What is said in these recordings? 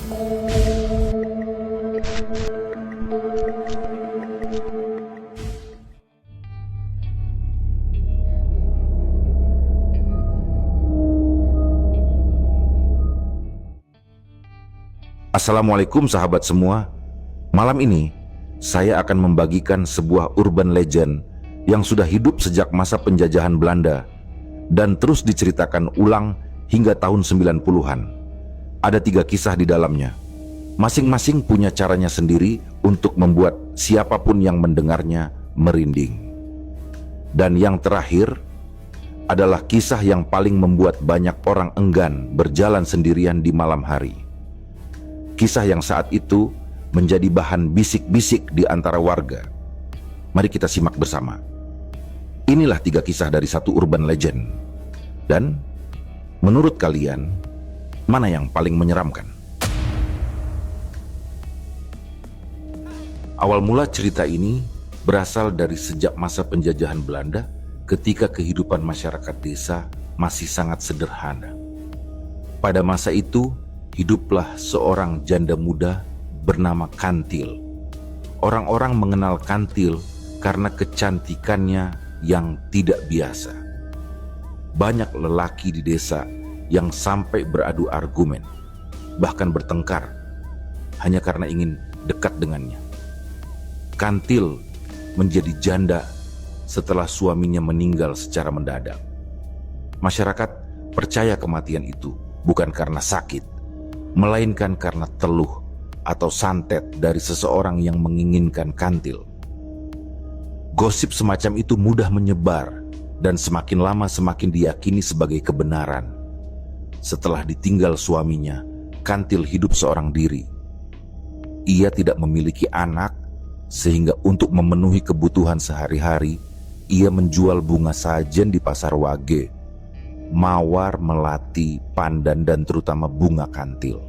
Assalamualaikum sahabat semua. Malam ini saya akan membagikan sebuah urban legend yang sudah hidup sejak masa penjajahan Belanda dan terus diceritakan ulang hingga tahun 90-an. Ada 3 kisah di dalamnya. Masing-masing punya caranya sendiri untuk membuat siapapun yang mendengarnya merinding. Dan yang terakhir adalah kisah yang paling membuat banyak orang enggan berjalan sendirian di malam hari. Kisah yang saat itu menjadi bahan bisik-bisik di antara warga. Mari kita simak bersama. Inilah 3 kisah dari satu urban legend. Dan menurut kalian, mana yang paling menyeramkan? Awal mula cerita ini berasal dari sejak masa penjajahan Belanda ketika kehidupan masyarakat desa masih sangat sederhana. Pada masa itu, hiduplah seorang janda muda bernama Kantil. Orang-orang mengenal Kantil karena kecantikannya yang tidak biasa. Banyak lelaki di desa yang sampai beradu argumen, bahkan bertengkar, hanya karena ingin dekat dengannya. Kantil menjadi janda setelah suaminya meninggal secara mendadak. Masyarakat percaya kematian itu bukan karena sakit, melainkan karena teluh atau santet dari seseorang yang menginginkan Kantil. Gosip semacam itu mudah menyebar dan semakin lama semakin diyakini sebagai kebenaran. Setelah ditinggal suaminya, Kantil hidup seorang diri. Ia tidak memiliki anak, sehingga untuk memenuhi kebutuhan sehari-hari, ia menjual bunga sajen di pasar Wage, mawar, melati, pandan, dan terutama bunga Kantil.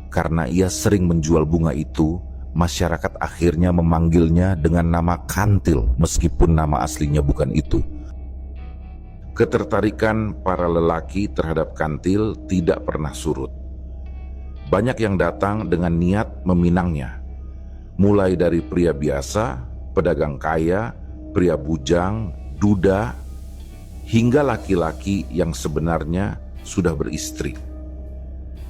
Karena ia sering menjual bunga itu, masyarakat akhirnya memanggilnya dengan nama Kantil meskipun nama aslinya bukan itu. Ketertarikan para lelaki terhadap Kantil tidak pernah surut. Banyak yang datang dengan niat meminangnya, mulai dari pria biasa, pedagang kaya, pria bujang, duda, hingga laki-laki yang sebenarnya sudah beristri.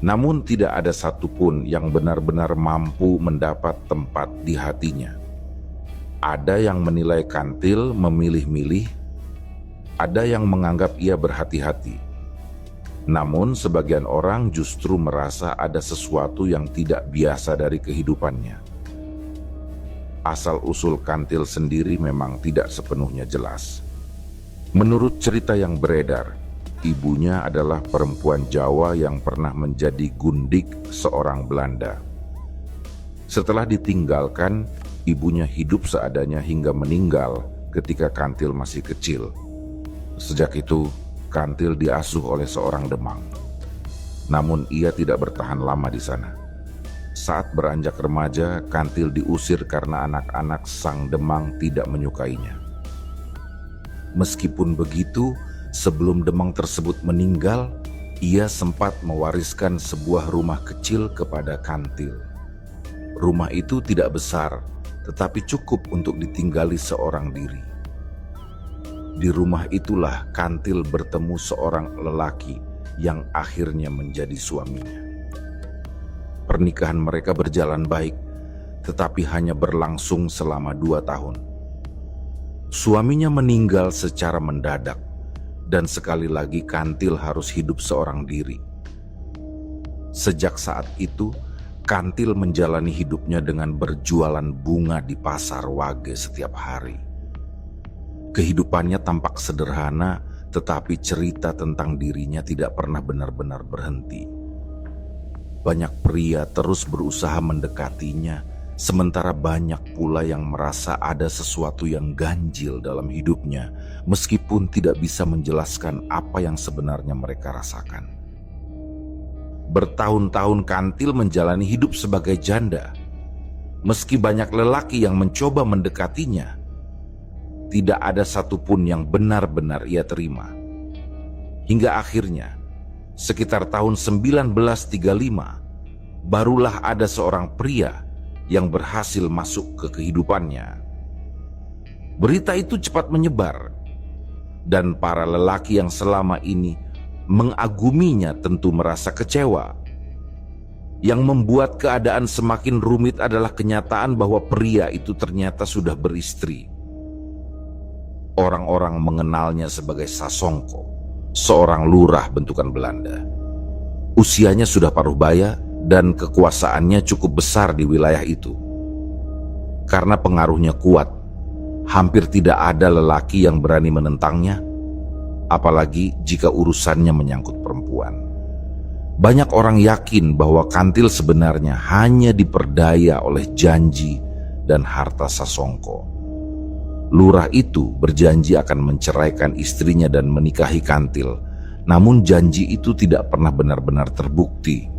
Namun tidak ada satupun yang benar-benar mampu mendapat tempat di hatinya. Ada yang menilai Kantil memilih-milih, ada yang menganggap ia berhati-hati. Namun sebagian orang justru merasa ada sesuatu yang tidak biasa dari kehidupannya. Asal-usul Kantil sendiri memang tidak sepenuhnya jelas. Menurut cerita yang beredar, ibunya adalah perempuan Jawa yang pernah menjadi gundik seorang Belanda. Setelah ditinggalkan, ibunya hidup seadanya hingga meninggal ketika Kantil masih kecil. Sejak itu, Kantil diasuh oleh seorang Demang. Namun ia tidak bertahan lama di sana. Saat beranjak remaja, Kantil diusir karena anak-anak sang Demang tidak menyukainya. Meskipun begitu, sebelum Demang tersebut meninggal, ia sempat mewariskan sebuah rumah kecil kepada Kantil. Rumah itu tidak besar, tetapi cukup untuk ditinggali seorang diri. Di rumah itulah Kantil bertemu seorang lelaki yang akhirnya menjadi suaminya. Pernikahan mereka berjalan baik, tetapi hanya berlangsung selama 2 tahun. Suaminya meninggal secara mendadak, dan sekali lagi Kantil harus hidup seorang diri. Sejak saat itu, Kantil menjalani hidupnya dengan berjualan bunga di pasar Wage setiap hari. Kehidupannya tampak sederhana, tetapi cerita tentang dirinya tidak pernah benar-benar berhenti. Banyak pria terus berusaha mendekatinya, sementara banyak pula yang merasa ada sesuatu yang ganjil dalam hidupnya, meskipun tidak bisa menjelaskan apa yang sebenarnya mereka rasakan. Bertahun-tahun Kantil menjalani hidup sebagai janda. Meski banyak lelaki yang mencoba mendekatinya, tidak ada satupun yang benar-benar ia terima. Hingga akhirnya, sekitar tahun 1935, barulah ada seorang pria yang berhasil masuk ke kehidupannya. Berita itu cepat menyebar, dan para lelaki yang selama ini mengaguminya tentu merasa kecewa. Yang membuat keadaan semakin rumit adalah kenyataan bahwa pria itu ternyata sudah beristri. Orang-orang mengenalnya sebagai Sasongko, seorang lurah bentukan Belanda. Usianya sudah paruh baya dan kekuasaannya cukup besar di wilayah itu. Karena pengaruhnya kuat, hampir tidak ada lelaki yang berani menentangnya, apalagi jika urusannya menyangkut perempuan. Banyak orang yakin bahwa Kantil sebenarnya hanya diperdaya oleh janji dan harta Sasongko. Lurah itu berjanji akan menceraikan istrinya dan menikahi Kantil, namun janji itu tidak pernah benar-benar terbukti.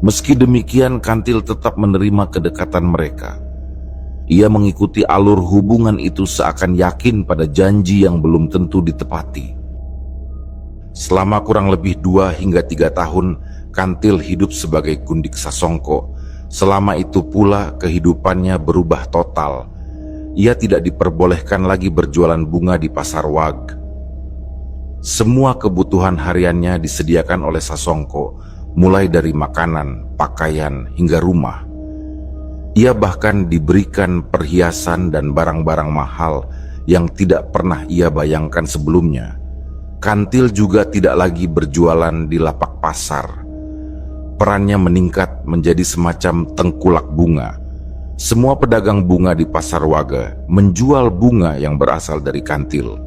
Meski demikian, Kantil tetap menerima kedekatan mereka. Ia mengikuti alur hubungan itu seakan yakin pada janji yang belum tentu ditepati. Selama kurang lebih 2 hingga 3 tahun, Kantil hidup sebagai gundik Sasongko. Selama itu pula kehidupannya berubah total. Ia tidak diperbolehkan lagi berjualan bunga di pasar Wag. Semua kebutuhan hariannya disediakan oleh Sasongko, mulai dari makanan, pakaian, hingga rumah. Ia bahkan diberikan perhiasan dan barang-barang mahal yang tidak pernah ia bayangkan sebelumnya. Kantil juga tidak lagi berjualan di lapak pasar. Perannya meningkat menjadi semacam tengkulak bunga. Semua pedagang bunga di pasar Waga menjual bunga yang berasal dari Kantil.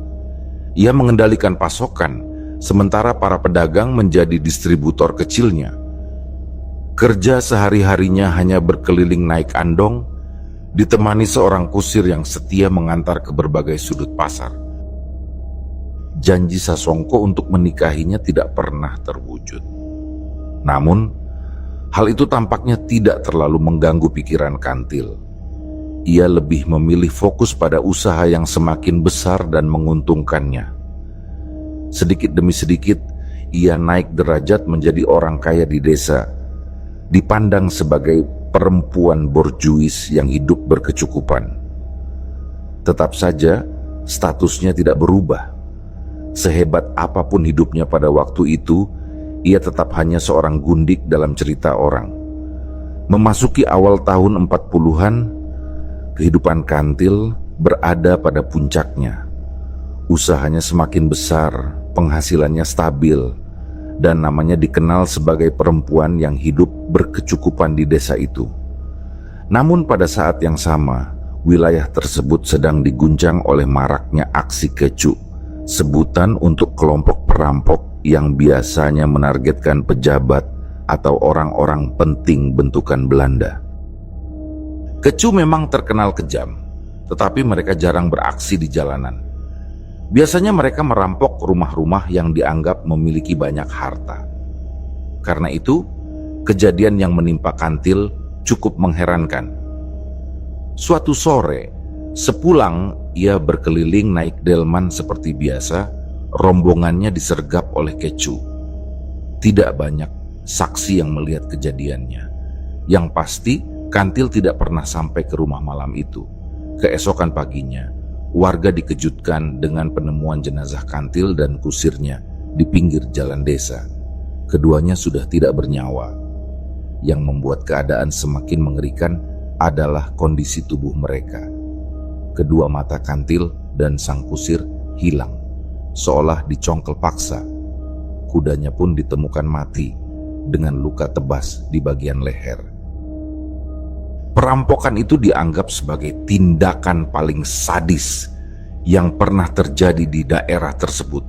Ia mengendalikan pasokan, sementara para pedagang menjadi distributor kecilnya. Kerja sehari-harinya hanya berkeliling naik andong, ditemani seorang kusir yang setia mengantar ke berbagai sudut pasar. Janji Sasongko untuk menikahinya tidak pernah terwujud. Namun, hal itu tampaknya tidak terlalu mengganggu pikiran Kantil. Ia lebih memilih fokus pada usaha yang semakin besar dan menguntungkannya. Sedikit demi sedikit, ia naik derajat menjadi orang kaya di desa, dipandang sebagai perempuan borjuis yang hidup berkecukupan. Tetap saja, statusnya tidak berubah. Sehebat apapun hidupnya pada waktu itu, ia tetap hanya seorang gundik dalam cerita orang. Memasuki awal tahun 40-an, kehidupan Kantil berada pada puncaknya. Usahanya semakin besar, penghasilannya stabil, dan namanya dikenal sebagai perempuan yang hidup berkecukupan di desa itu. Namun pada saat yang sama, wilayah tersebut sedang diguncang oleh maraknya aksi kecu, sebutan untuk kelompok perampok yang biasanya menargetkan pejabat atau orang-orang penting bentukan Belanda. Kecu memang terkenal kejam, tetapi mereka jarang beraksi di jalanan. Biasanya mereka merampok rumah-rumah yang dianggap memiliki banyak harta. Karena itu, kejadian yang menimpa Kantil cukup mengherankan. Suatu sore, sepulang ia berkeliling naik delman seperti biasa, rombongannya disergap oleh kecu. Tidak banyak saksi yang melihat kejadiannya. Yang pasti, Kantil tidak pernah sampai ke rumah malam itu. Keesokan paginya, warga dikejutkan dengan penemuan jenazah Kantil dan kusirnya di pinggir jalan desa. Keduanya sudah tidak bernyawa. Yang membuat keadaan semakin mengerikan adalah kondisi tubuh mereka. Kedua mata Kantil dan sang kusir hilang, seolah dicongkel paksa. Kudanya pun ditemukan mati dengan luka tebas di bagian leher. Perampokan itu dianggap sebagai tindakan paling sadis yang pernah terjadi di daerah tersebut.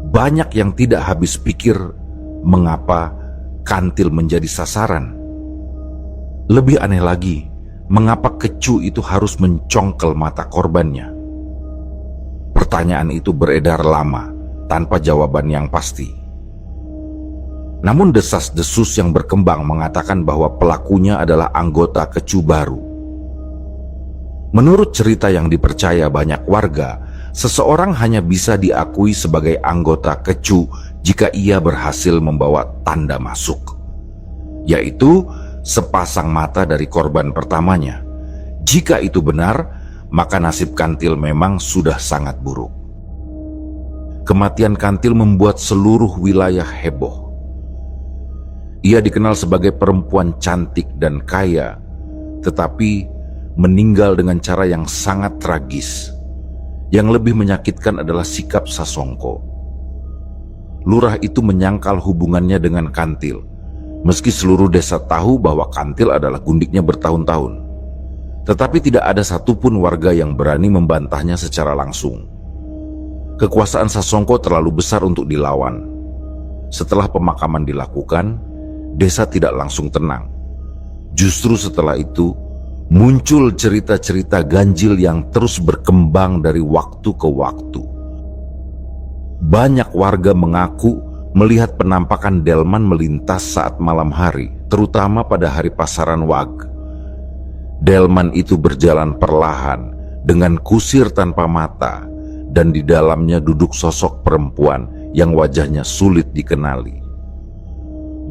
Banyak yang tidak habis pikir mengapa Kantil menjadi sasaran. Lebih aneh lagi, mengapa kecu itu harus mencongkel mata korbannya? Pertanyaan itu beredar lama, tanpa jawaban yang pasti. Namun desas-desus yang berkembang mengatakan bahwa pelakunya adalah anggota kecu baru. Menurut cerita yang dipercaya banyak warga, seseorang hanya bisa diakui sebagai anggota kecu jika ia berhasil membawa tanda masuk. yaitu sepasang mata dari korban pertamanya. Jika itu benar, maka nasib Kantil memang sudah sangat buruk. Kematian Kantil membuat seluruh wilayah heboh. Ia dikenal sebagai perempuan cantik dan kaya, tetapi meninggal dengan cara yang sangat tragis. Yang lebih menyakitkan adalah sikap Sasongko. Lurah itu menyangkal hubungannya dengan Kantil, meski seluruh desa tahu bahwa Kantil adalah gundiknya bertahun-tahun. Tetapi tidak ada satupun warga yang berani membantahnya secara langsung. Kekuasaan Sasongko terlalu besar untuk dilawan. Setelah pemakaman dilakukan, desa tidak langsung tenang. Justru setelah itu, muncul cerita-cerita ganjil yang terus berkembang dari waktu ke waktu. Banyak warga mengaku melihat penampakan delman melintas saat malam hari, terutama pada hari pasaran Wag. Delman itu berjalan perlahan dengan kusir tanpa mata, dan di dalamnya duduk sosok perempuan yang wajahnya sulit dikenali.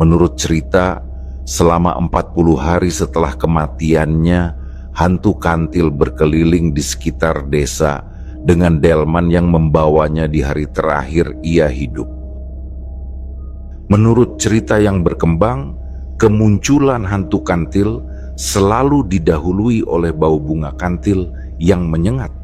Menurut cerita, selama 40 hari setelah kematiannya, hantu Kantil berkeliling di sekitar desa dengan delman yang membawanya di hari terakhir ia hidup. Menurut cerita yang berkembang, kemunculan hantu Kantil selalu didahului oleh bau bunga kantil yang menyengat.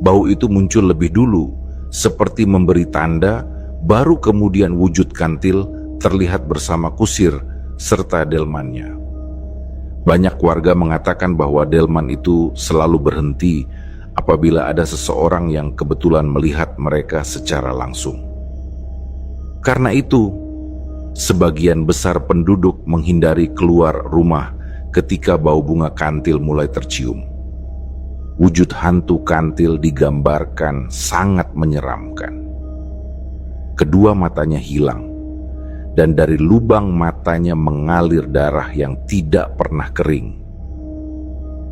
Bau itu muncul lebih dulu, seperti memberi tanda, baru kemudian wujud Kantil terlihat bersama kusir serta delmannya. Banyak warga mengatakan bahwa delman itu selalu berhenti apabila ada seseorang yang kebetulan melihat mereka secara langsung. Karena itu, sebagian besar penduduk menghindari keluar rumah ketika bau bunga Kantil mulai tercium. Wujud hantu Kantil digambarkan sangat menyeramkan. Kedua matanya hilang, dan dari lubang matanya mengalir darah yang tidak pernah kering.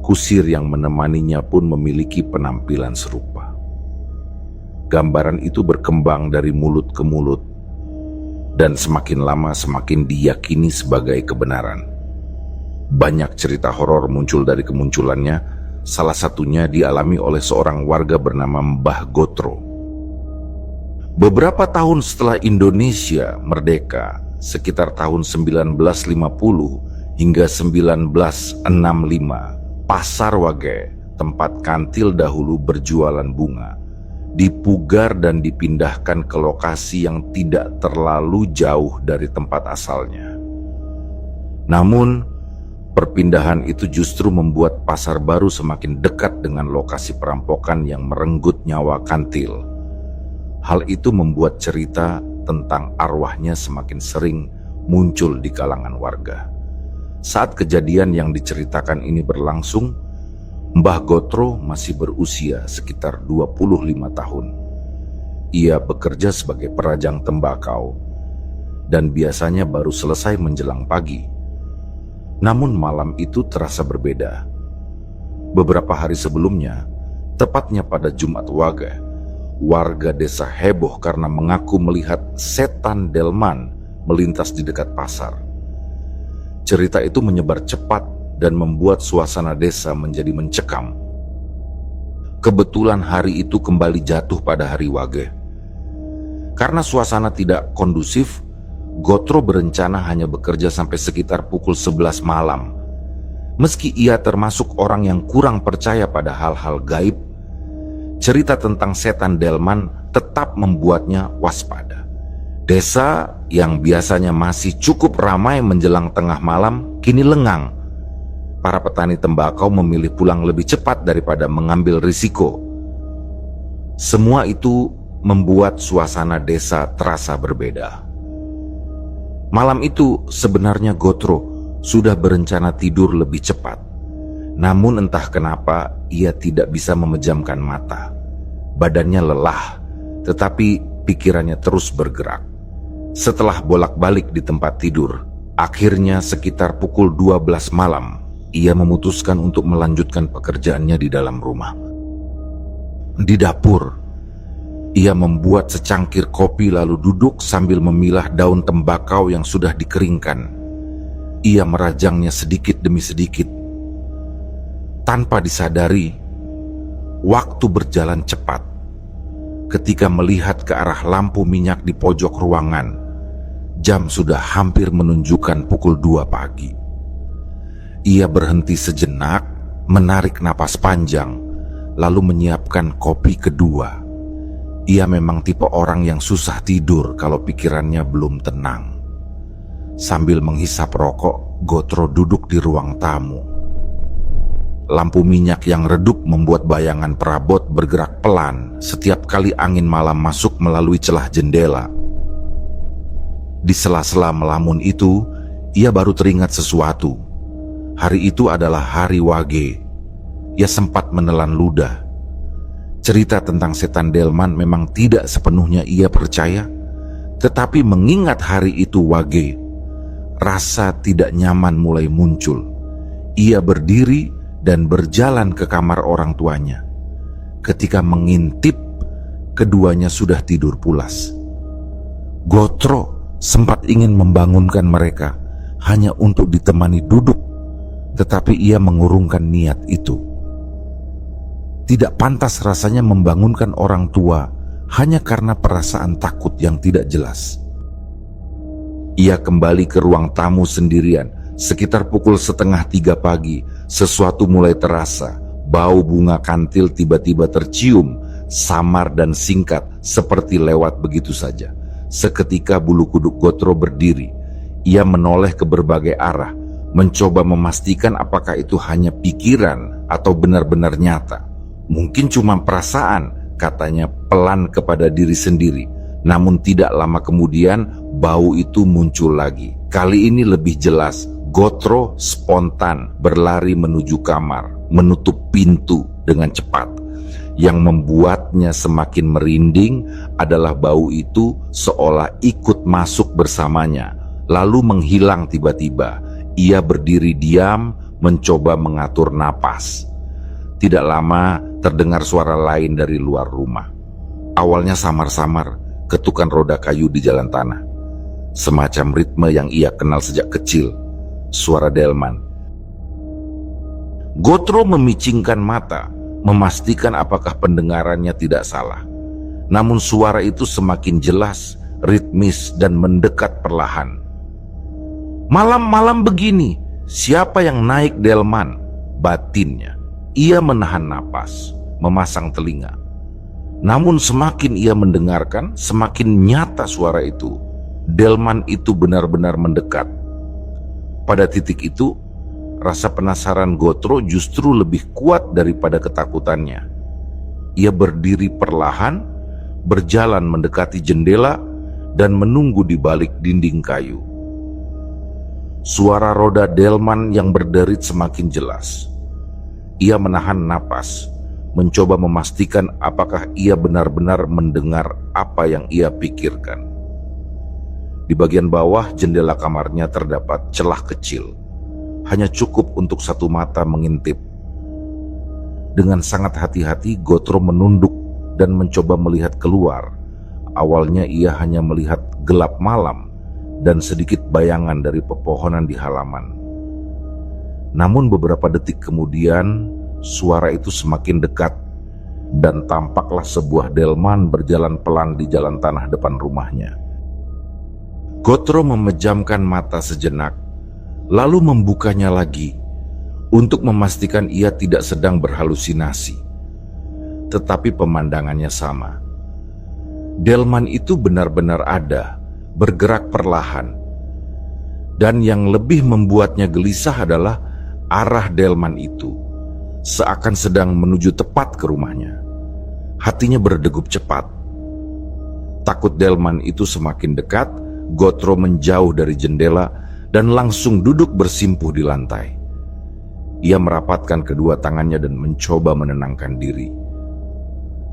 Kusir yang menemaninya pun memiliki penampilan serupa. Gambaran itu berkembang dari mulut ke mulut, dan semakin lama semakin diyakini sebagai kebenaran. Banyak cerita horor muncul dari kemunculannya, salah satunya dialami oleh seorang warga bernama Mbah Gotro. Beberapa tahun setelah Indonesia merdeka, sekitar tahun 1950 hingga 1965, Pasar Wage, tempat Kantil dahulu berjualan bunga, dipugar dan dipindahkan ke lokasi yang tidak terlalu jauh dari tempat asalnya. Namun, perpindahan itu justru membuat pasar baru semakin dekat dengan lokasi perampokan yang merenggut nyawa Kantil. Hal itu membuat cerita tentang arwahnya semakin sering muncul di kalangan warga. Saat kejadian yang diceritakan ini berlangsung, Mbah Gotro masih berusia sekitar 25 tahun. Ia bekerja sebagai perajang tembakau dan biasanya baru selesai menjelang pagi. Namun malam itu terasa berbeda. Beberapa hari sebelumnya, tepatnya pada Jumat Wage, warga desa heboh karena mengaku melihat setan delman melintas di dekat pasar. Cerita itu menyebar cepat dan membuat suasana desa menjadi mencekam. Kebetulan hari itu kembali jatuh pada hari Wage. Karena suasana tidak kondusif, Gotro berencana hanya bekerja sampai sekitar pukul 11 malam. Meski ia termasuk orang yang kurang percaya pada hal-hal gaib, cerita tentang setan delman tetap membuatnya waspada. Desa yang biasanya masih cukup ramai menjelang tengah malam kini lengang. Para petani tembakau memilih pulang lebih cepat daripada mengambil risiko. Semua itu membuat suasana desa terasa berbeda. Malam itu sebenarnya Gotro sudah berencana tidur lebih cepat. Namun entah kenapa ia tidak bisa memejamkan mata. Badannya lelah, tetapi pikirannya terus bergerak. Setelah bolak-balik di tempat tidur, akhirnya sekitar pukul 12 malam, ia memutuskan untuk melanjutkan pekerjaannya di dalam rumah. Di dapur, ia membuat secangkir kopi lalu duduk sambil memilah daun tembakau yang sudah dikeringkan. Ia merajangnya sedikit demi sedikit. Tanpa disadari, waktu berjalan cepat. Ketika melihat ke arah lampu minyak di pojok ruangan, jam sudah hampir menunjukkan pukul 2 pagi. Ia berhenti sejenak, menarik napas panjang, lalu menyiapkan kopi kedua. Ia memang tipe orang yang susah tidur kalau pikirannya belum tenang. Sambil menghisap rokok, Gotro duduk di ruang tamu. Lampu minyak yang redup membuat bayangan perabot bergerak pelan setiap kali angin malam masuk melalui celah jendela. Di sela-sela melamun itu, ia baru teringat sesuatu. Hari itu adalah hari Wage. Ia sempat menelan ludah. Cerita tentang setan delman memang tidak sepenuhnya ia percaya, tetapi mengingat hari itu Wage, rasa tidak nyaman mulai muncul. Ia berdiri dan berjalan ke kamar orang tuanya. Ketika mengintip, keduanya sudah tidur pulas. Gotro sempat ingin membangunkan mereka hanya untuk ditemani duduk, tetapi ia mengurungkan niat itu. Tidak pantas rasanya membangunkan orang tua hanya karena perasaan takut yang tidak jelas. Ia kembali ke ruang tamu sendirian. Sekitar pukul 2:30 pagi, sesuatu mulai terasa. Bau bunga kantil tiba-tiba tercium, samar dan singkat, seperti lewat begitu saja. Seketika bulu kuduk Gotro berdiri. Ia menoleh ke berbagai arah, mencoba memastikan apakah itu hanya pikiran atau benar-benar nyata. Mungkin cuma perasaan, katanya pelan kepada diri sendiri. Namun tidak lama kemudian, bau itu muncul lagi. Kali ini lebih jelas. Gotro spontan berlari menuju kamar, menutup pintu dengan cepat. Yang membuatnya semakin merinding adalah bau itu seolah ikut masuk bersamanya, lalu menghilang tiba-tiba. Ia berdiri diam, mencoba mengatur napas. Tidak lama terdengar suara lain dari luar rumah. Awalnya samar-samar, ketukan roda kayu di jalan tanah. Semacam ritme yang ia kenal sejak kecil. Suara delman. Gotro memicingkan mata, memastikan apakah pendengarannya tidak salah. Namun suara itu semakin jelas, ritmis dan mendekat perlahan. Malam-malam begini, siapa yang naik delman? Batinnya. Ia menahan napas, memasang telinga. Namun semakin ia mendengarkan, semakin nyata suara itu. Delman itu benar-benar mendekat. Pada titik itu, rasa penasaran Gotro justru lebih kuat daripada ketakutannya. Ia berdiri perlahan, berjalan mendekati jendela, dan menunggu di balik dinding kayu. Suara roda delman yang berderit semakin jelas. Ia menahan napas, mencoba memastikan apakah ia benar-benar mendengar apa yang ia pikirkan. Di bagian bawah jendela kamarnya terdapat celah kecil. Hanya cukup untuk satu mata mengintip. Dengan sangat hati-hati, Gotro menunduk dan mencoba melihat keluar. Awalnya ia hanya melihat gelap malam dan sedikit bayangan dari pepohonan di halaman. Namun beberapa detik kemudian, suara itu semakin dekat dan tampaklah sebuah delman berjalan pelan di jalan tanah depan rumahnya. Gotro memejamkan mata sejenak, lalu membukanya lagi untuk memastikan ia tidak sedang berhalusinasi. Tetapi pemandangannya sama. Delman itu benar-benar ada, bergerak perlahan. Dan yang lebih membuatnya gelisah adalah arah delman itu, seakan sedang menuju tepat ke rumahnya. Hatinya berdegup cepat. Takut delman itu semakin dekat, Gotro menjauh dari jendela dan langsung duduk bersimpuh di lantai. Ia merapatkan kedua tangannya dan mencoba menenangkan diri.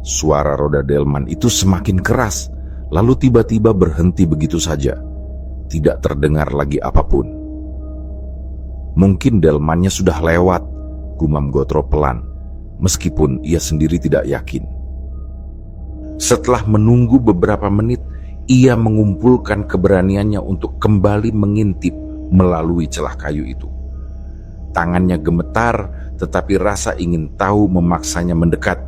Suara roda delman itu semakin keras, lalu tiba-tiba berhenti begitu saja. Tidak terdengar lagi apapun. Mungkin delmannya sudah lewat, gumam Gotro pelan, meskipun ia sendiri tidak yakin. Setelah menunggu beberapa menit, ia mengumpulkan keberaniannya untuk kembali mengintip, melalui celah kayu itu. Tangannya gemetar, tetapi rasa ingin tahu memaksanya mendekat.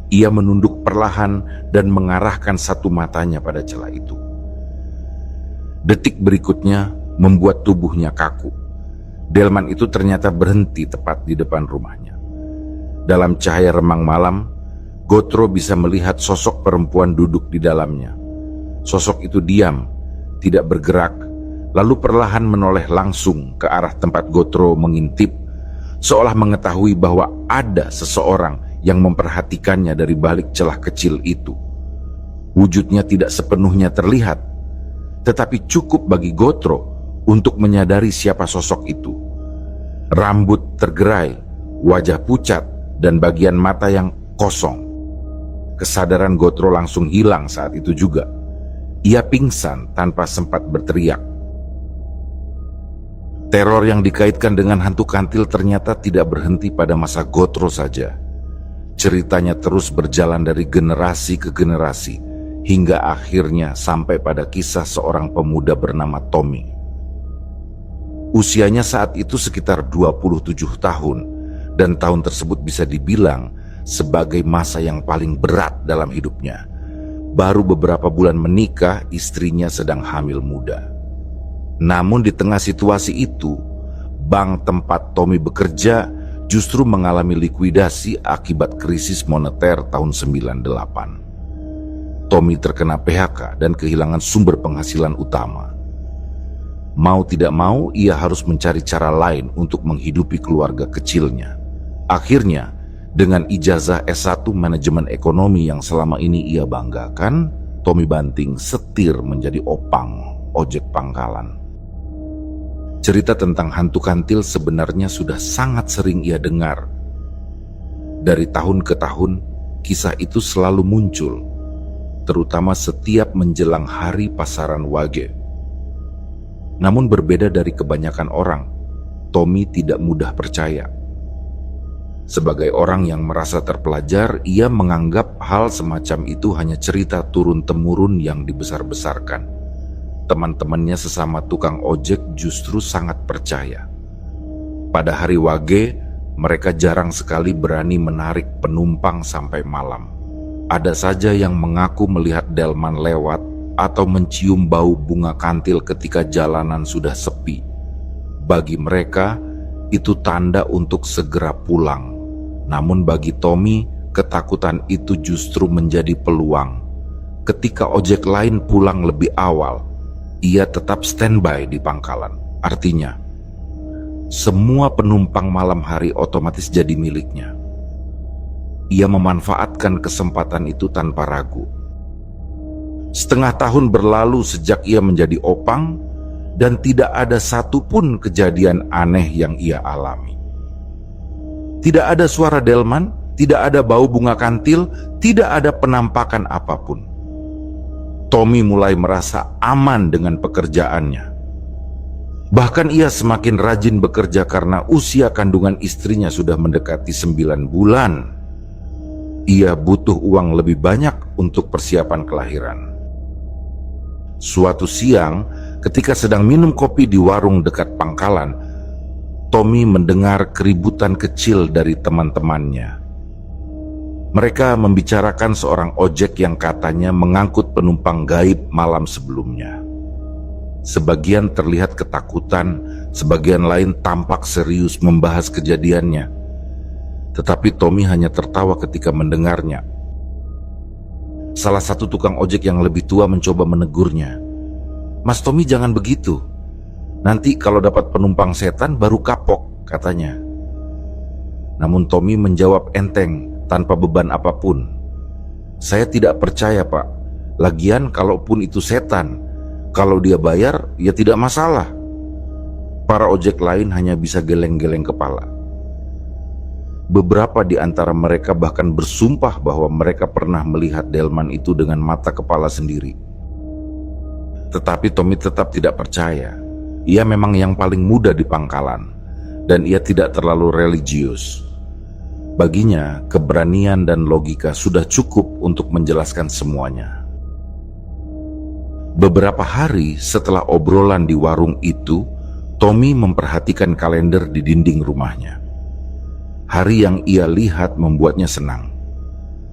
Ia menunduk perlahan dan mengarahkan satu matanya pada celah itu. Detik berikutnya membuat tubuhnya kaku. Delman itu ternyata berhenti tepat di depan rumahnya. Dalam cahaya remang malam, Gotro bisa melihat sosok perempuan duduk di dalamnya. Sosok itu diam, tidak bergerak, lalu perlahan menoleh langsung ke arah tempat Gotro mengintip, seolah mengetahui bahwa ada seseorang yang memperhatikannya dari balik celah kecil itu. Wujudnya tidak sepenuhnya terlihat, tetapi cukup bagi Gotro untuk menyadari siapa sosok itu. Rambut tergerai, wajah pucat, dan bagian mata yang kosong. Kesadaran Gotro langsung hilang saat itu juga. Ia pingsan tanpa sempat berteriak. Teror yang dikaitkan dengan hantu kantil ternyata tidak berhenti pada masa Gotro saja. Ceritanya terus berjalan dari generasi ke generasi, hingga akhirnya sampai pada kisah seorang pemuda bernama Tommy. Usianya saat itu sekitar 27 tahun, dan tahun tersebut bisa dibilang sebagai masa yang paling berat dalam hidupnya. Baru beberapa bulan menikah, istrinya sedang hamil muda. Namun di tengah situasi itu, bank tempat Tommy bekerja justru mengalami likuidasi akibat krisis moneter tahun 98. Tommy terkena PHK dan kehilangan sumber penghasilan utama. Mau tidak mau, ia harus mencari cara lain untuk menghidupi keluarga kecilnya. Akhirnya, dengan ijazah S1 manajemen ekonomi yang selama ini ia banggakan, Tommy banting setir menjadi opang ojek pangkalan. Cerita tentang hantu kantil sebenarnya sudah sangat sering ia dengar. Dari tahun ke tahun, kisah itu selalu muncul, terutama setiap menjelang hari pasaran Wage. Namun berbeda dari kebanyakan orang, Tommy tidak mudah percaya. Sebagai orang yang merasa terpelajar, ia menganggap hal semacam itu hanya cerita turun-temurun yang dibesar-besarkan. Teman-temannya sesama tukang ojek justru sangat percaya. Pada hari Wage, mereka jarang sekali berani menarik penumpang sampai malam. Ada saja yang mengaku melihat delman lewat atau mencium bau bunga kantil ketika jalanan sudah sepi. Bagi mereka, itu tanda untuk segera pulang. Namun bagi Tommy, ketakutan itu justru menjadi peluang. Ketika ojek lain pulang lebih awal, ia tetap standby di pangkalan. Artinya, semua penumpang malam hari otomatis jadi miliknya. Ia memanfaatkan kesempatan itu tanpa ragu. Setengah tahun berlalu sejak ia menjadi opang, dan tidak ada satupun kejadian aneh yang ia alami. Tidak ada suara delman, tidak ada bau bunga kantil, tidak ada penampakan apapun. Tommy mulai merasa aman dengan pekerjaannya. Bahkan ia semakin rajin bekerja karena usia kandungan istrinya sudah mendekati 9 bulan. Ia butuh uang lebih banyak untuk persiapan kelahiran. Suatu siang, ketika sedang minum kopi di warung dekat pangkalan, Tommy mendengar keributan kecil dari teman-temannya. Mereka membicarakan seorang ojek yang katanya mengangkut penumpang gaib malam sebelumnya. Sebagian terlihat ketakutan, sebagian lain tampak serius membahas kejadiannya. Tetapi Tommy hanya tertawa ketika mendengarnya. Salah satu tukang ojek yang lebih tua mencoba menegurnya. "Mas Tommy, jangan begitu. Nanti kalau dapat penumpang setan baru kapok," katanya. Namun Tommy menjawab enteng, tanpa beban apapun. "Saya tidak percaya, Pak. Lagian kalaupun itu setan, kalau dia bayar, ya tidak masalah." Para ojek lain hanya bisa geleng-geleng kepala. Beberapa di antara mereka bahkan bersumpah bahwa mereka pernah melihat delman itu dengan mata kepala sendiri. Tetapi Tommy tetap tidak percaya. Ia memang yang paling muda di pangkalan, dan ia tidak terlalu religius. Baginya, keberanian dan logika sudah cukup untuk menjelaskan semuanya. Beberapa hari setelah obrolan di warung itu, Tommy memperhatikan kalender di dinding rumahnya. Hari yang ia lihat membuatnya senang.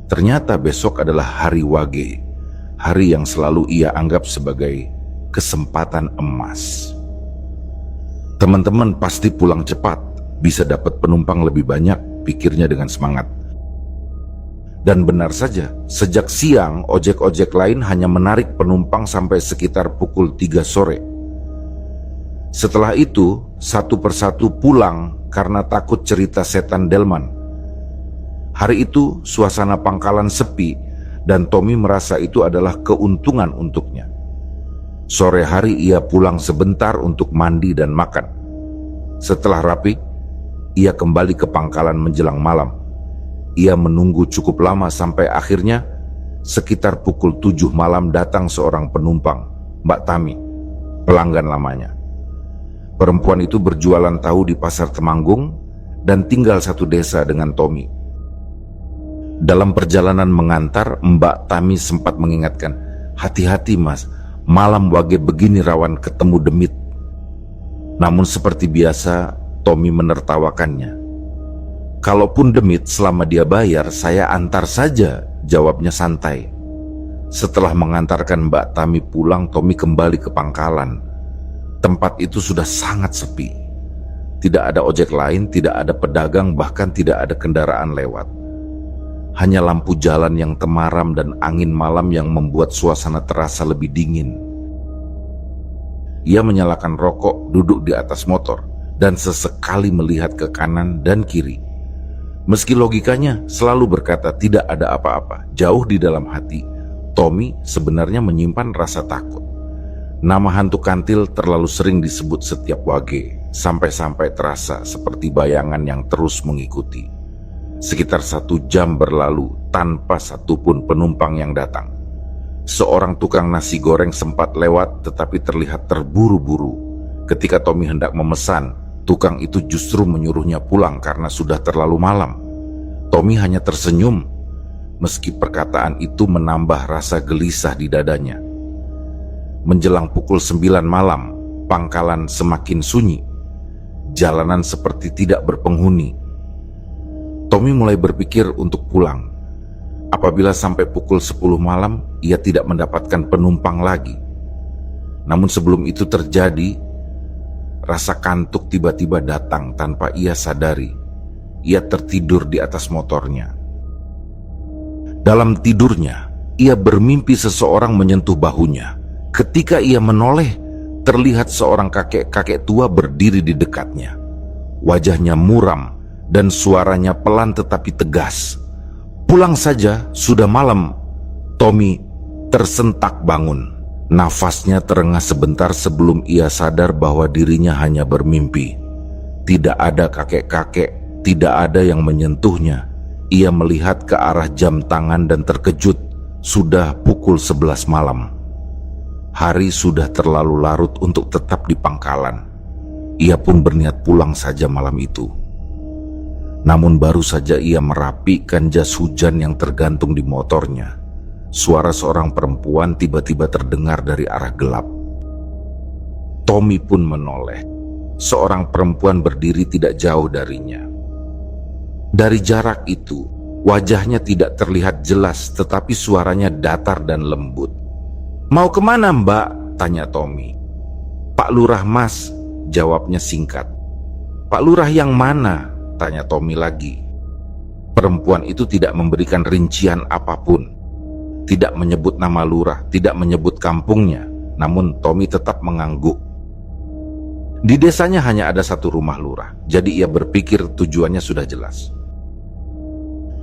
Ternyata besok adalah hari Wage, hari yang selalu ia anggap sebagai kesempatan emas. Teman-teman pasti pulang cepat, bisa dapat penumpang lebih banyak, pikirnya dengan semangat. Dan benar saja, sejak siang ojek-ojek lain hanya menarik penumpang sampai sekitar pukul 3 sore. Setelah itu, satu persatu pulang karena takut cerita setan delman. Hari itu suasana pangkalan sepi dan Tommy merasa itu adalah keuntungan untuknya. Sore hari ia pulang sebentar untuk mandi dan makan. Setelah rapi, ia kembali ke pangkalan menjelang malam. Ia menunggu cukup lama sampai akhirnya sekitar pukul 7 malam datang seorang penumpang, Mbak Tami, pelanggan lamanya. Perempuan itu berjualan tahu di Pasar Temanggung dan tinggal satu desa dengan Tommy. Dalam perjalanan mengantar, Mbak Tami sempat mengingatkan, "Hati-hati mas, malam Wage begini rawan ketemu demit." Namun seperti biasa, Tommy menertawakannya. "Kalaupun demit selama dia bayar, saya antar saja," jawabnya santai. Setelah mengantarkan Mbak Tami pulang, Tommy kembali ke pangkalan. Tempat itu sudah sangat sepi. Tidak ada ojek lain, tidak ada pedagang, bahkan tidak ada kendaraan lewat. Hanya lampu jalan yang temaram dan angin malam yang membuat suasana terasa lebih dingin. Ia menyalakan rokok, duduk di atas motor, dan sesekali melihat ke kanan dan kiri. Meski logikanya selalu berkata tidak ada apa-apa, jauh di dalam hati, Tommy sebenarnya menyimpan rasa takut. Nama hantu kantil terlalu sering disebut setiap Wage, sampai-sampai terasa seperti bayangan yang terus mengikuti. Sekitar 1 jam berlalu tanpa satupun penumpang yang datang. Seorang tukang nasi goreng sempat lewat tetapi terlihat terburu-buru. Ketika Tommy hendak memesan, tukang itu justru menyuruhnya pulang karena sudah terlalu malam. Tommy hanya tersenyum, meski perkataan itu menambah rasa gelisah di dadanya. Menjelang pukul 9 malam, pangkalan semakin sunyi. Jalanan seperti tidak berpenghuni. Tommy mulai berpikir untuk pulang. Apabila sampai pukul 10 malam, ia tidak mendapatkan penumpang lagi. Namun sebelum itu terjadi, rasa kantuk tiba-tiba datang tanpa ia sadari. Ia tertidur di atas motornya. Dalam tidurnya, ia bermimpi seseorang menyentuh bahunya. Ketika ia menoleh, terlihat seorang kakek-kakek tua berdiri di dekatnya. Wajahnya muram dan suaranya pelan tetapi tegas. "Pulang saja, sudah malam." Tommy tersentak bangun. Nafasnya terengah sebentar sebelum ia sadar bahwa dirinya hanya bermimpi. Tidak ada kakek-kakek, tidak ada yang menyentuhnya. Ia melihat ke arah jam tangan dan terkejut. Sudah pukul 11 malam. Hari sudah terlalu larut untuk tetap di pangkalan. Ia pun berniat pulang saja malam itu. Namun baru saja ia merapikan jas hujan yang tergantung di motornya, suara seorang perempuan tiba-tiba terdengar dari arah gelap. Tommy pun menoleh. Seorang perempuan berdiri tidak jauh darinya. Dari jarak itu, wajahnya tidak terlihat jelas, tetapi suaranya datar dan lembut. "Mau kemana mbak?" tanya Tommy. "Pak Lurah mas," jawabnya singkat. "Pak Lurah yang mana?" tanya Tommy lagi. Perempuan itu tidak memberikan rincian apapun. Tidak menyebut nama lurah, tidak menyebut kampungnya. Namun Tommy tetap mengangguk. Di desanya hanya ada satu rumah lurah, jadi ia berpikir tujuannya sudah jelas.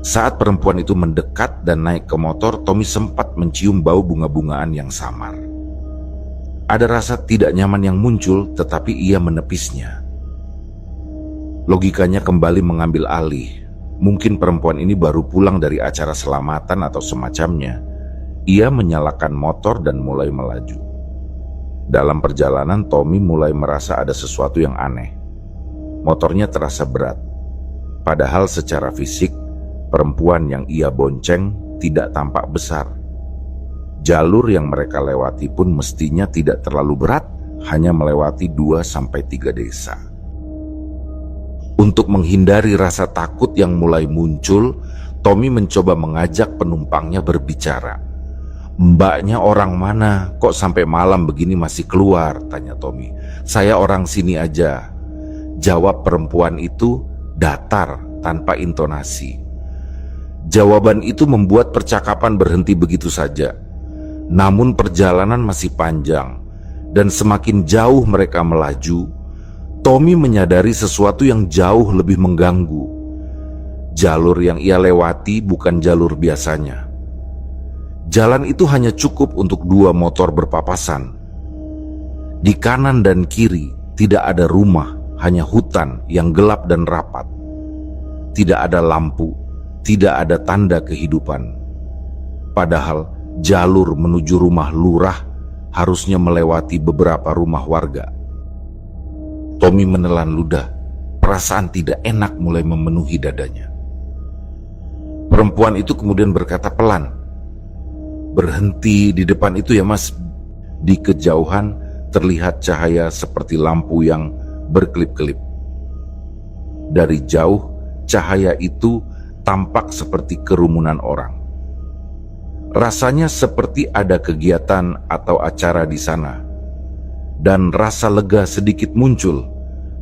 Saat perempuan itu mendekat dan naik ke motor, Tommy sempat mencium bau bunga-bungaan yang samar. Ada rasa tidak nyaman yang muncul, tetapi ia menepisnya. Logikanya kembali mengambil alih. Mungkin perempuan ini baru pulang dari acara selamatan atau semacamnya. Ia menyalakan motor dan mulai melaju. Dalam perjalanan, Tommy mulai merasa ada sesuatu yang aneh. Motornya terasa berat. Padahal secara fisik, perempuan yang ia bonceng tidak tampak besar. Jalur yang mereka lewati pun mestinya tidak terlalu berat, hanya melewati 2-3 desa. Untuk menghindari rasa takut yang mulai muncul, Tommy mencoba mengajak penumpangnya berbicara. "Mbaknya orang mana? Kok sampai malam begini masih keluar?" tanya Tommy. "Saya orang sini aja," jawab perempuan itu datar tanpa intonasi. Jawaban itu membuat percakapan berhenti begitu saja. Namun perjalanan masih panjang, dan semakin jauh mereka melaju, Tommy menyadari sesuatu yang jauh lebih mengganggu. Jalur yang ia lewati bukan jalur biasanya. Jalan itu hanya cukup untuk 2 motor berpapasan. Di kanan dan kiri tidak ada rumah, hanya hutan yang gelap dan rapat. Tidak ada lampu, tidak ada tanda kehidupan. Padahal jalur menuju rumah lurah harusnya melewati beberapa rumah warga. Tommy menelan ludah. Perasaan tidak enak mulai memenuhi dadanya. Perempuan itu kemudian berkata pelan, "Berhenti di depan itu ya mas." Di kejauhan terlihat cahaya seperti lampu yang berkelip-kelip. Dari jauh, cahaya itu tampak seperti kerumunan orang. Rasanya seperti ada kegiatan atau acara di sana. Dan rasa lega sedikit muncul,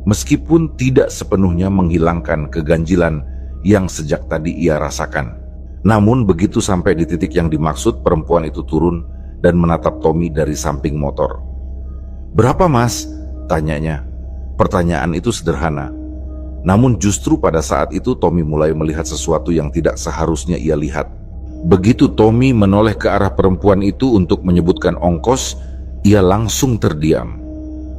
meskipun tidak sepenuhnya menghilangkan keganjilan yang sejak tadi ia rasakan. Namun begitu sampai di titik yang dimaksud, perempuan itu turun dan menatap Tommy dari samping motor. "Berapa mas?" tanyanya. Pertanyaan itu sederhana. Namun justru pada saat itu Tommy mulai melihat sesuatu yang tidak seharusnya ia lihat. Begitu Tommy menoleh ke arah perempuan itu untuk menyebutkan ongkos, ia langsung terdiam.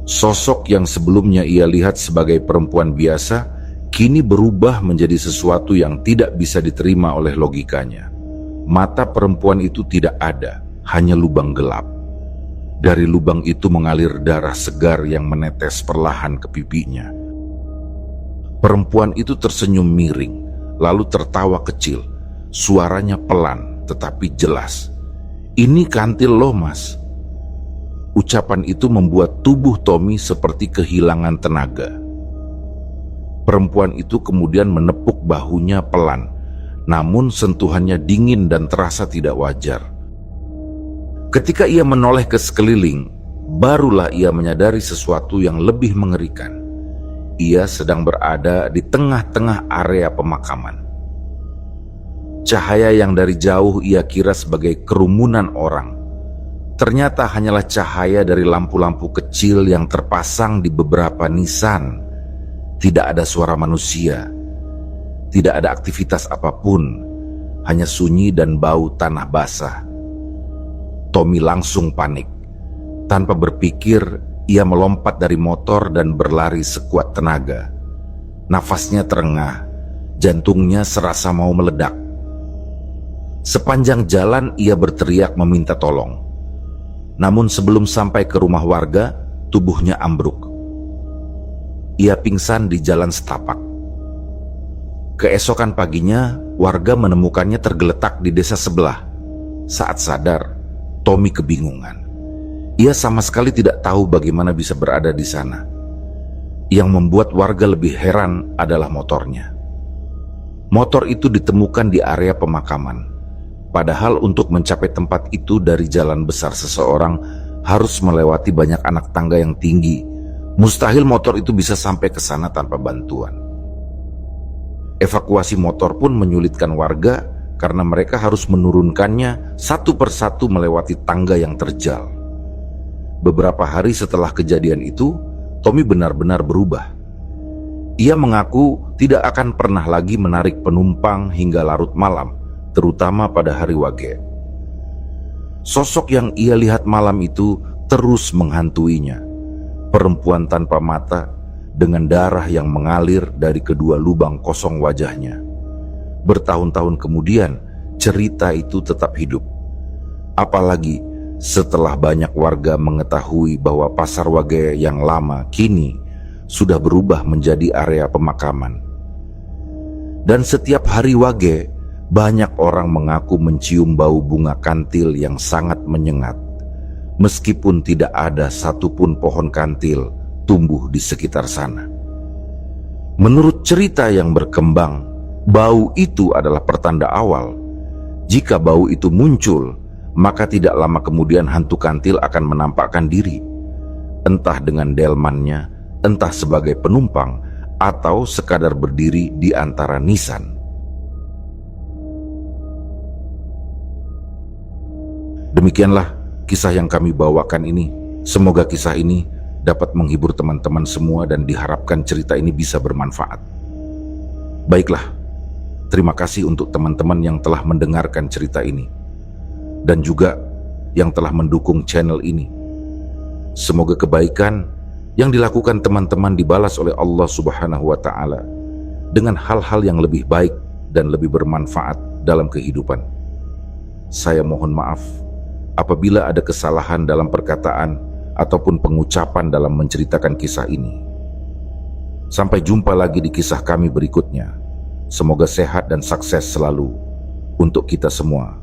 Sosok yang sebelumnya ia lihat sebagai perempuan biasa, kini berubah menjadi sesuatu yang tidak bisa diterima oleh logikanya. Mata perempuan itu tidak ada, hanya lubang gelap. Dari lubang itu mengalir darah segar yang menetes perlahan ke pipinya. Perempuan itu tersenyum miring, lalu tertawa kecil. Suaranya pelan tetapi jelas. "Ini kantil loh mas." Ucapan itu membuat tubuh Tommy seperti kehilangan tenaga. Perempuan itu kemudian menepuk bahunya pelan, namun sentuhannya dingin dan terasa tidak wajar. Ketika ia menoleh ke sekeliling, barulah ia menyadari sesuatu yang lebih mengerikan. Ia sedang berada di tengah-tengah area pemakaman. Cahaya yang dari jauh ia kira sebagai kerumunan orang, ternyata hanyalah cahaya dari lampu-lampu kecil yang terpasang di beberapa nisan. Tidak ada suara manusia, tidak ada aktivitas apapun, hanya sunyi dan bau tanah basah. Tommy langsung panik. Tanpa berpikir, ia melompat dari motor dan berlari sekuat tenaga. Nafasnya terengah, jantungnya serasa mau meledak. Sepanjang jalan ia berteriak meminta tolong. Namun sebelum sampai ke rumah warga, tubuhnya ambruk. Ia pingsan di jalan setapak. Keesokan paginya, warga menemukannya tergeletak di desa sebelah. Saat sadar, Tommy kebingungan. Ia sama sekali tidak tahu bagaimana bisa berada di sana. Yang membuat warga lebih heran adalah motornya. Motor itu ditemukan di area pemakaman. Padahal untuk mencapai tempat itu dari jalan besar seseorang harus melewati banyak anak tangga yang tinggi. Mustahil motor itu bisa sampai ke sana tanpa bantuan. Evakuasi motor pun menyulitkan warga karena mereka harus menurunkannya satu persatu melewati tangga yang terjal. Beberapa hari setelah kejadian itu, Tommy benar-benar berubah. Ia mengaku tidak akan pernah lagi menarik penumpang hingga larut malam, terutama pada hari Wage. Sosok yang ia lihat malam itu terus menghantuinya. Perempuan tanpa mata dengan darah yang mengalir dari kedua lubang kosong wajahnya. Bertahun-tahun kemudian, cerita itu tetap hidup. Apalagi setelah banyak warga mengetahui bahwa Pasar Wage yang lama kini sudah berubah menjadi area pemakaman. Dan setiap hari Wage, banyak orang mengaku mencium bau bunga kantil yang sangat menyengat, meskipun tidak ada satupun pohon kantil tumbuh di sekitar sana. Menurut cerita yang berkembang, bau itu adalah pertanda awal. Jika bau itu muncul, maka tidak lama kemudian hantu kantil akan menampakkan diri, entah dengan delmannya, entah sebagai penumpang, atau sekadar berdiri di antara nisan. Demikianlah kisah yang kami bawakan ini. Semoga kisah ini dapat menghibur teman-teman semua dan diharapkan cerita ini bisa bermanfaat. Baiklah, terima kasih untuk teman-teman yang telah mendengarkan cerita ini dan juga yang telah mendukung channel ini. Semoga kebaikan yang dilakukan teman-teman dibalas oleh Allah Subhanahu wa Ta'ala dengan hal-hal yang lebih baik dan lebih bermanfaat dalam kehidupan. Saya mohon maaf apabila ada kesalahan dalam perkataan ataupun pengucapan dalam menceritakan kisah ini. Sampai jumpa lagi di kisah kami berikutnya. Semoga sehat dan sukses selalu untuk kita semua.